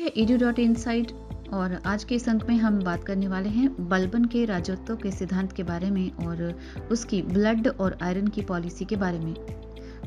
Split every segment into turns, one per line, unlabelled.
है edu.insight और आज के इस अंक में हम बात करने वाले हैं बलबन के राजत्व के सिद्धांत के बारे में और उसकी ब्लड और आयरन की पॉलिसी के बारे में।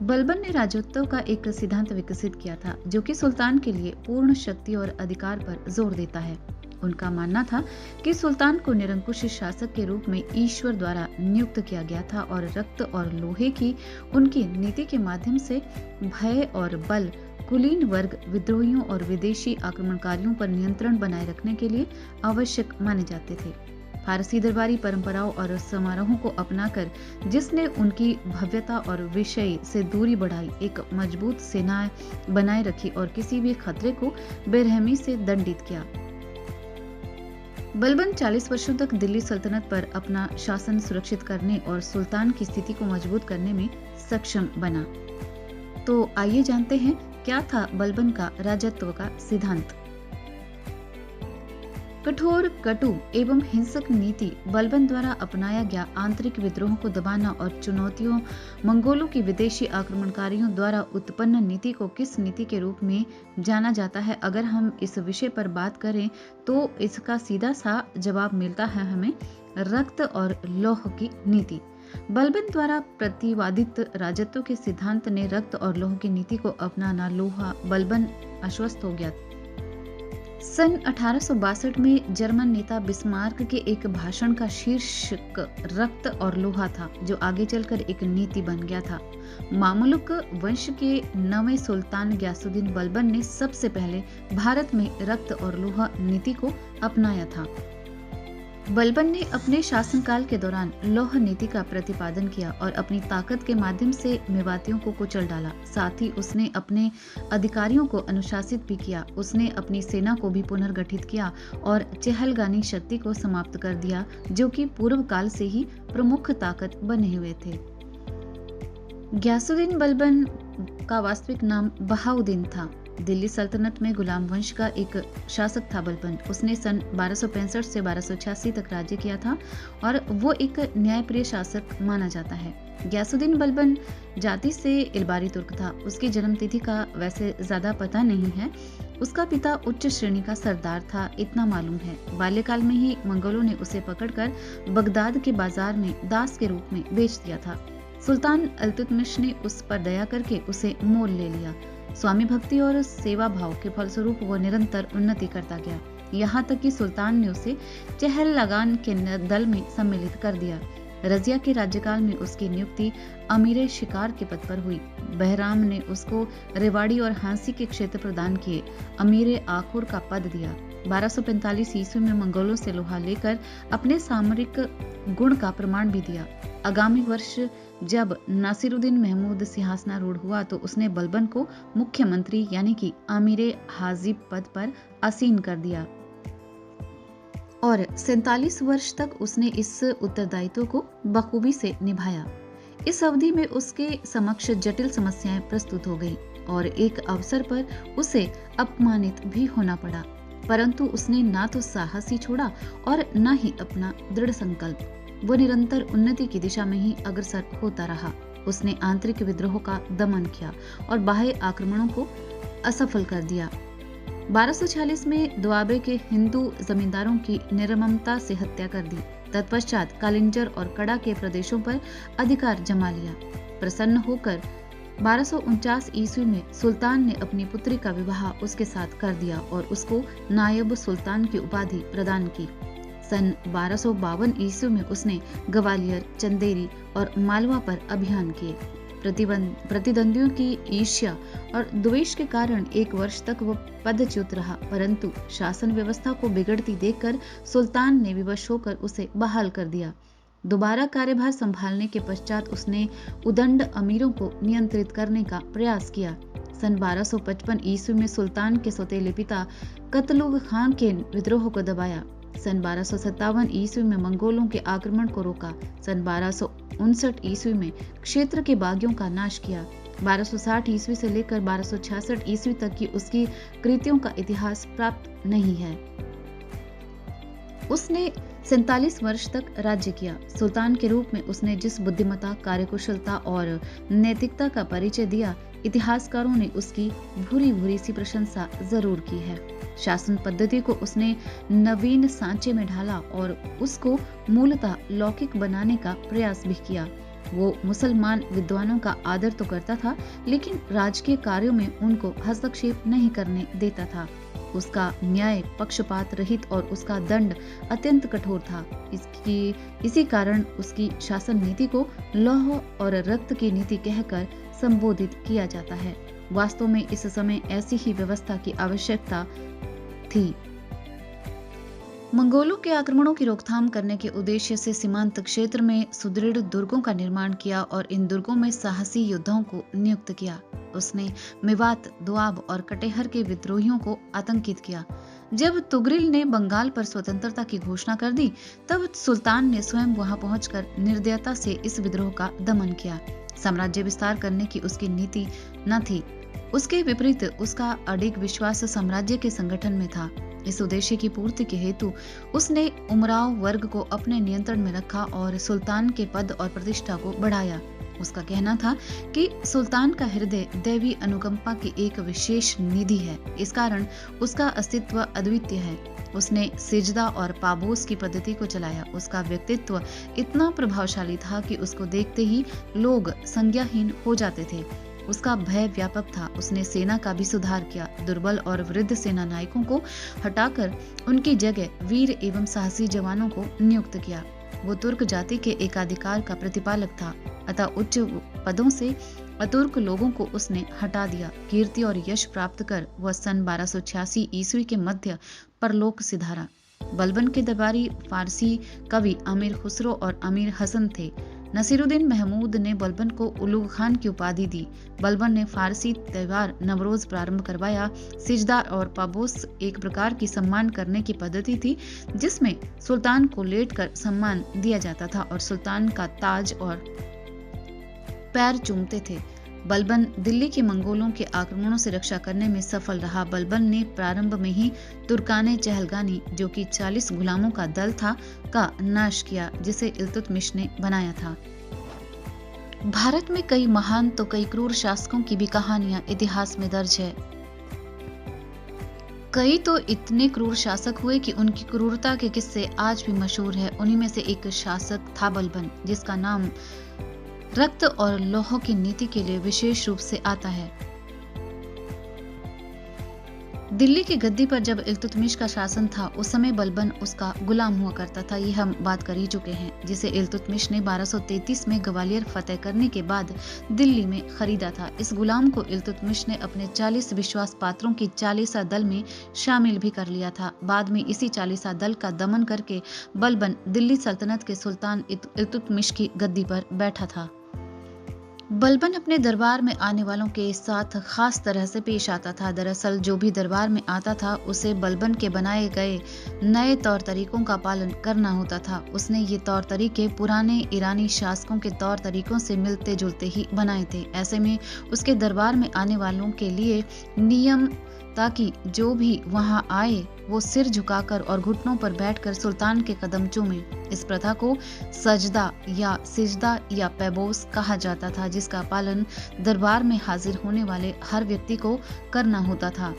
बलबन ने राजत्व का एक सिद्धांत विकसित किया था जो कि सुल्तान के लिए पूर्ण शक्ति और अधिकार पर जोर देता है। उनका मानना था कि सुल्तान को निरंकुश शासक के रूप में ईश्वर द्वारा नियुक्त किया गया था और रक्त और लोहे की उनकी नीति के माध्यम से भय और बल कुलीन वर्ग विद्रोहियों और विदेशी आक्रमणकारियों पर नियंत्रण बनाए रखने के लिए आवश्यक माने जाते थे। फारसी दरबारी परंपराओं और समारोहों को अपनाकर जिसने उनकी भव्यता और विषय से दूरी बढ़ाई, एक मजबूत सेना बनाए रखी और किसी भी खतरे को बेरहमी से दंडित किया। बलबन 40 वर्षों तक दिल्ली सल्तनत पर अपना शासन सुरक्षित करने और सुल्तान की स्थिति को मजबूत करने में सक्षम बना। तो आइए जानते हैं क्या था बलबन का राजत्व का सिद्धांत। कठोर, कटु एवं हिंसक नीति बलबन द्वारा अपनाया गया आंतरिक विद्रोह को दबाना और चुनौतियों मंगोलों की विदेशी आक्रमणकारियों द्वारा उत्पन्न नीति को किस नीति के रूप में जाना जाता है, अगर हम इस विषय पर बात करें तो इसका सीधा सा जवाब मिलता है हमें रक्त और लौह की नीति। बलबन द्वारा प्रतिपादित राजत्व के सिद्धांत ने रक्त और लौह की नीति को अपनाना लोहा बलबन आश्वस्त हो गया। सन 1862 में जर्मन नेता बिस्मार्क के एक भाषण का शीर्षक रक्त और लोहा था जो आगे चलकर एक नीति बन गया था। मामलुक वंश के 9वें सुल्तान गयासुद्दीन बलबन ने सबसे पहले भारत में रक्त और लोहा नीति को अपनाया था। बलबन ने अपने शासनकाल के दौरान लौह नीति का प्रतिपादन किया और अपनी ताकत के माध्यम से मेवातियों को कुचल डाला। साथ ही उसने अपने अधिकारियों को अनुशासित भी किया। उसने अपनी सेना को भी पुनर्गठित किया और चहलगानी शक्ति को समाप्त कर दिया जो कि पूर्व काल से ही प्रमुख ताकत बने हुए थे। गयासुद्दीन बलबन का वास्तविक नाम बहाउद्दीन था। दिल्ली सल्तनत में गुलाम वंश का एक शासक था बलबन। उसने सन 1265 से 1286 तक राज्य किया था और वो एक न्यायप्रिय शासक माना जाता है। गयासुद्दीन बलबन जाति से इलबारी तुर्क था। उसकी जन्म तिथि का वैसे ज्यादा पता नहीं है। उसका पिता उच्च श्रेणी का सरदार था, इतना मालूम है। बाल्यकाल में ही मंगोलों ने उसे पकड़कर बगदाद के बाजार में दास के रूप में बेच दिया था। सुल्तान इल्तुतमिश ने उस पर दया करके उसे मोल ले लिया। स्वामी भक्ति और सेवा भाव के फलस्वरूप वो निरंतर उन्नति करता गया, यहाँ तक कि सुल्तान ने उसे चहल लगान के दल में सम्मिलित कर दिया। रजिया के राज्यकाल में उसकी नियुक्ति अमीर शिकार के पद पर हुई। बहराम ने उसको रेवाड़ी और हांसी के क्षेत्र प्रदान किए। अमीर आखुर का पद दिया। 1245 ईस्वी में मंगोलों से लोहा लेकर अपने सामरिक गुण का प्रमाण भी दिया। आगामी वर्ष जब नासिरुद्दीन महमूद सिंहासनारूढ़ हुआ तो उसने बलबन को मुख्यमंत्री यानी कि आमीर हाजिब पद पर आसीन कर दिया और 47 वर्ष तक उसने इस उत्तरदायित्व को बखूबी से निभाया। इस अवधि में उसके समक्ष जटिल समस्याएं प्रस्तुत हो गई और एक अवसर पर उसे अपमानित भी होना पड़ा, परंतु उसने ना तो साहस ही छोड़ा और न ही अपना दृढ़ संकल्प। वो निरंतर उन्नति की दिशा में ही अग्रसर होता रहा। उसने आंतरिक विद्रोह का दमन किया और बाह्य आक्रमणों को असफल कर दिया। 1246 में दोआबे के हिंदू जमींदारों की निर्ममता से हत्या कर दी। तत्पश्चात कालिंजर और कड़ा के प्रदेशों पर अधिकार जमा लिया। प्रसन्न होकर 1249 ईस्वी में सुल्तान ने अपनी पुत्री का विवाह उसके साथ कर दिया और उसको नायब सुल्तान की उपाधि प्रदान की। सन 1252 ईस्वी में उसने ग्वालियर, चंदेरी और मालवा पर अभियान किए। प्रतिद्वंदियों की ईर्ष्या और द्वेष के कारण एक वर्ष तक वो पदच्युत रहा, परंतु शासन व्यवस्था को बिगड़ती देखकर सुल्तान ने विवश होकर उसे बहाल कर दिया। दोबारा कार्यभार संभालने के पश्चात उसने उदंड अमीरों को नियंत्रित करने का प्रयास किया। सन 1255 ईस्वी में सुल्तान के सौतेले पिता कतलुग खान के विद्रोह को दबाया। सन 1257 ईस्वी में मंगोलों के आक्रमण को रोका। सन 1259 ईस्वी में क्षेत्र के बागियों का नाश किया। 1260 ईस्वी से लेकर 1266 ईस्वी तक की उसकी कृतियों का इतिहास प्राप्त नहीं है। उसने 47 वर्ष तक राज्य किया। सुल्तान के रूप में उसने जिस बुद्धिमत्ता, कार्यकुशलता और नैतिकता का परिचय दिया, इतिहासकारों ने उसकी भूरी भूरी सी प्रशंसा जरूर की है। शासन पद्धति को उसने नवीन सांचे में ढाला और उसको मूलतः लौकिक बनाने का प्रयास भी किया। वो मुसलमान विद्वानों का आदर तो करता था, लेकिन राजकीय कार्यों में उनको हस्तक्षेप नहीं करने देता था। उसका न्याय पक्षपात रहित और उसका दंड अत्यंत कठोर था। इसी कारण उसकी शासन नीति को लौह और रक्त की नीति कहकर संबोधित किया जाता है। वास्तव में इस समय ऐसी ही व्यवस्था की आवश्यकता थी। मंगोलों के आक्रमणों की रोकथाम करने के उद्देश्य से सीमांत क्षेत्र में सुदृढ़ दुर्गों का निर्माण किया और इन दुर्गों में साहसी योद्धाओं को नियुक्त किया। उसने मेवात, दोआब और कटेहर के विद्रोहियों को आतंकित किया। जब तुगरिल ने बंगाल पर स्वतंत्रता की घोषणा कर दी, तब सुल्तान ने स्वयं वहां पहुंचकर निर्दयता से इस विद्रोह का दमन किया। साम्राज्य विस्तार करने की उसकी नीति न थी, उसके विपरीत उसका अडिग विश्वास साम्राज्य के संगठन में था। इस उद्देश्य की पूर्ति के हेतु उसने उमराव वर्ग को अपने नियंत्रण में रखा और सुल्तान के पद और प्रतिष्ठा को बढ़ाया। उसका कहना था कि सुल्तान का हृदय दैवी अनुकंपा की एक विशेष निधि है, इस कारण उसका अस्तित्व अद्वितीय है। उसने सिजदा और पाबोस की पद्धति को चलाया। उसका व्यक्तित्व इतना प्रभावशाली था कि उसको देखते ही लोग संज्ञाहीन हो जाते थे। उसका भय व्यापक था। उसने सेना का भी सुधार किया। दुर्बल और वृद्ध सेना नायकों को हटाकर उनकी जगह वीर एवं साहसी जवानों को नियुक्त किया। वो तुर्क जाति के एकाधिकार का प्रतिपालक था, अतः उच्च पदों से अतुर्क लोगों को उसने हटा दिया। कीर्ति और यश प्राप्त कर वह सन 1286 ईस्वी के मध्य परलोक सिधारा। बलबन के दरबारी फारसी कवि अमीर खुसरो और अमीर हसन थे। नसीरुद्दीन महमूद ने बलबन को उलूग खान की उपाधि दी। बलबन ने फारसी त्योहार नवरोज प्रारंभ करवाया। सिजदा और पाबोस एक प्रकार की सम्मान करने की पद्धति थी, जिसमें सुल्तान को लेटकर सम्मान दिया जाता था और सुल्तान का ताज और पैर चूमते थे। बलबन दिल्ली के मंगोलों के आक्रमणों से रक्षा करने में सफल रहा। बलबन ने प्रारंभ में ही तुर्काने चहलगानी, जो कि 40 गुलामों का दल था, का नाश किया, जिसे इल्तुतमिश ने बनाया था। भारत में कई महान तो कई क्रूर शासकों की भी कहानियां इतिहास में दर्ज है। कई तो इतने क्रूर शासक हुए कि उनकी क्रूरता के किस्से आज भी मशहूर है। उन्हीं में से एक शासक था बलबन, जिसका नाम रक्त और लौह की नीति के लिए विशेष रूप से आता है। दिल्ली की गद्दी पर जब इल्तुतमिश का शासन था, उस समय बलबन उसका गुलाम हुआ करता था। ये हम बात कर ही चुके हैं, जिसे इल्तुतमिश ने 1233 में ग्वालियर फतेह करने के बाद दिल्ली में खरीदा था। इस गुलाम को इल्तुतमिश ने अपने 40 विश्वास पात्रों की 40 दल में शामिल भी कर लिया था। बाद में इसी 40 दल का दमन करके बलबन दिल्ली सल्तनत के सुल्तान इल्तुतमिश की गद्दी पर बैठा था। बलबन अपने दरबार में आने वालों के साथ खास तरह से पेश आता था। दरअसल जो भी दरबार में आता था, उसे बलबन के बनाए गए नए तौर तरीकों का पालन करना होता था। उसने ये तौर तरीके पुराने ईरानी शासकों के तौर तरीकों से मिलते जुलते ही बनाए थे। ऐसे में उसके दरबार में आने वालों के लिए नियम, ताकि जो भी वहां आए वो सिर झुकाकर और घुटनों पर बैठकर सुल्तान के कदम चूमे। इस प्रथा को सजदा या सिजदा या पैबोस कहा जाता था, जिसका पालन दरबार में हाजिर होने वाले हर व्यक्ति को करना होता था।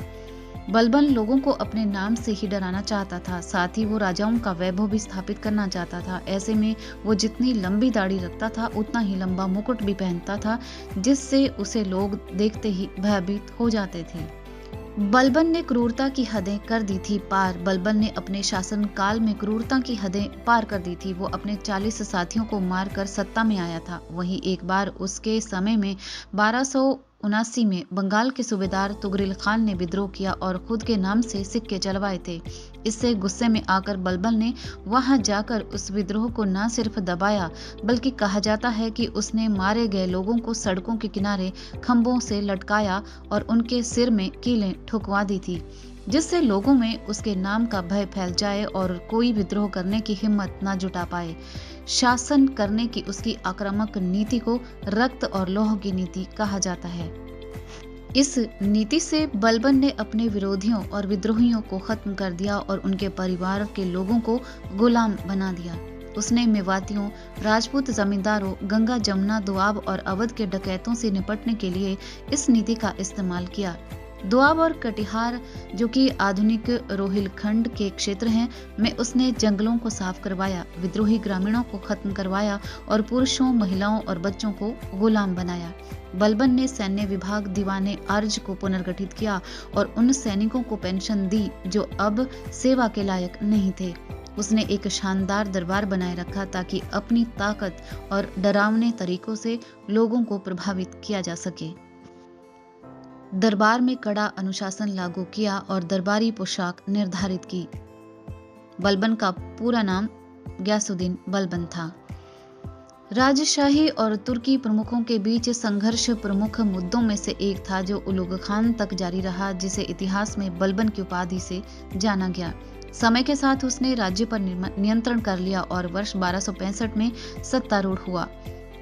बलबन लोगों को अपने नाम से ही डराना चाहता था, साथ ही वो राजाओं का वैभव भी स्थापित करना चाहता था। ऐसे में वो जितनी लंबी दाढ़ी रखता था, उतना ही लंबा मुकुट भी पहनता था, जिससे उसे लोग देखते ही भयभीत हो जाते थे। बलबन ने क्रूरता की हदें कर दी थी पार। बलबन ने अपने शासन काल में क्रूरता की हदें पार कर दी थी। वो अपने 40 साथियों को मारकर सत्ता में आया था। वहीं एक बार उसके समय में 1279 में बंगाल के सूबेदार तुगरिल खान ने विद्रोह किया और खुद के नाम से सिक्के चलवाए थे। इससे गुस्से में आकर बलबन ने वहां जाकर उस विद्रोह को न सिर्फ दबाया, बल्कि कहा जाता है कि उसने मारे गए लोगों को सड़कों के किनारे खंभों से लटकाया और उनके सिर में कीलें ठुकवा दी थी, जिससे लोगों में उसके नाम का भय फैल जाए और कोई विद्रोह करने की हिम्मत न जुटा पाए। शासन करने की उसकी आक्रामक नीति को रक्त और लौह की नीति कहा जाता है। इस नीति से बलबन ने अपने विरोधियों और विद्रोहियों को खत्म कर दिया और उनके परिवार के लोगों को गुलाम बना दिया। उसने मेवातियों, राजपूत जमींदारों, गंगा, जमुना, दोआब और अवध के डकैतों से निपटने के लिए इस नीति का इस्तेमाल किया। दोआब और कटिहार, जो कि आधुनिक रोहिलखंड के क्षेत्र हैं, में उसने जंगलों को साफ करवाया, विद्रोही ग्रामीणों को खत्म करवाया और पुरुषों, महिलाओं और बच्चों को गुलाम बनाया। बलबन ने सैन्य विभाग दीवाने अर्ज को पुनर्गठित किया और उन सैनिकों को पेंशन दी जो अब सेवा के लायक नहीं थे। उसने एक शानदार दरबार बनाए रखा ताकि अपनी ताकत और डरावने तरीकों से लोगों को प्रभावित किया जा सके। दरबार में कड़ा अनुशासन लागू किया और दरबारी पोशाक निर्धारित की। बलबन का पूरा नाम गयासुद्दीन बलबन था। राजशाही और तुर्की प्रमुखों के बीच संघर्ष प्रमुख मुद्दों में से एक था जो उलुग खान तक जारी रहा, जिसे इतिहास में बलबन की उपाधि से जाना गया। समय के साथ उसने राज्य पर नियंत्रण कर लिया और वर्ष 1265 में सत्तारूढ़ हुआ।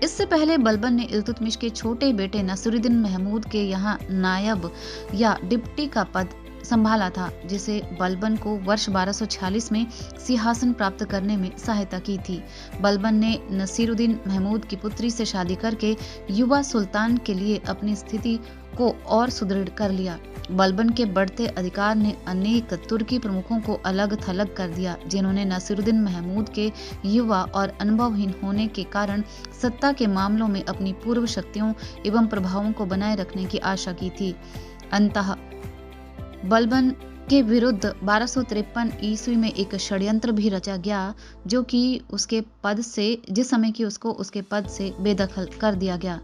इससे पहले बलबन ने इल्तुतमिश के छोटे बेटे नसीरुद्दीन महमूद के यहाँ नायब या डिप्टी का पद संभाला था, जिसे बलबन को वर्ष 1246 में सिंहासन प्राप्त करने में सहायता की थी। बलबन ने नसीरुद्दीन महमूद की पुत्री से शादी करके युवा सुल्तान के लिए अपनी स्थिति को और सुदृढ़ कर लिया। बलबन के बढ़ते अधिकार ने अनेक तुर्की प्रमुखों को अलग थलग कर दिया, जिन्होंने नसीरुद्दीन महमूद के युवा और अनुभवहीन होने के कारण सत्ता के मामलों में अपनी पूर्व शक्तियों एवं प्रभावों को बनाए रखने की आशा की थी। अंततः बलबन के विरुद्ध 1253 ईस्वी में एक षड्यंत्र भी रचा गया, जो कि उसके पद से बेदखल कर दिया गया।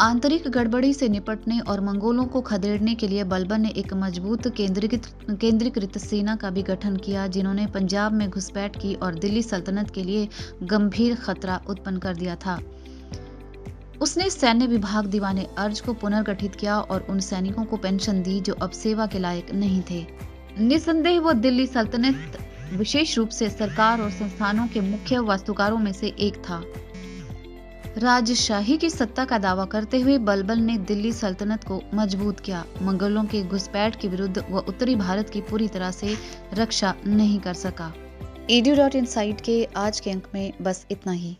आंतरिक गड़बड़ी से निपटने और मंगोलों को खदेड़ने के लिए बलबन ने एक मजबूत केंद्रीकृत सेना का भी गठन किया, जिन्होंने पंजाब में घुसपैठ की और दिल्ली सल्तनत के लिए गंभीर खतरा उत्पन्न कर दिया था। उसने सैन्य विभाग दीवाने अर्ज को पुनर्गठित किया और उन सैनिकों को पेंशन दी जो अब सेवा के लायक नहीं थे। निसंदेह वो दिल्ली सल्तनत, विशेष रूप से सरकार और संस्थानों के मुख्य वास्तुकारों में से एक था। राजशाही की सत्ता का दावा करते हुए बलबन ने दिल्ली सल्तनत को मजबूत किया। मंगोलों के घुसपैठ के विरुद्ध वह उत्तरी भारत की पूरी तरह से रक्षा नहीं कर सका। edu.insight के आज के अंक में बस इतना ही।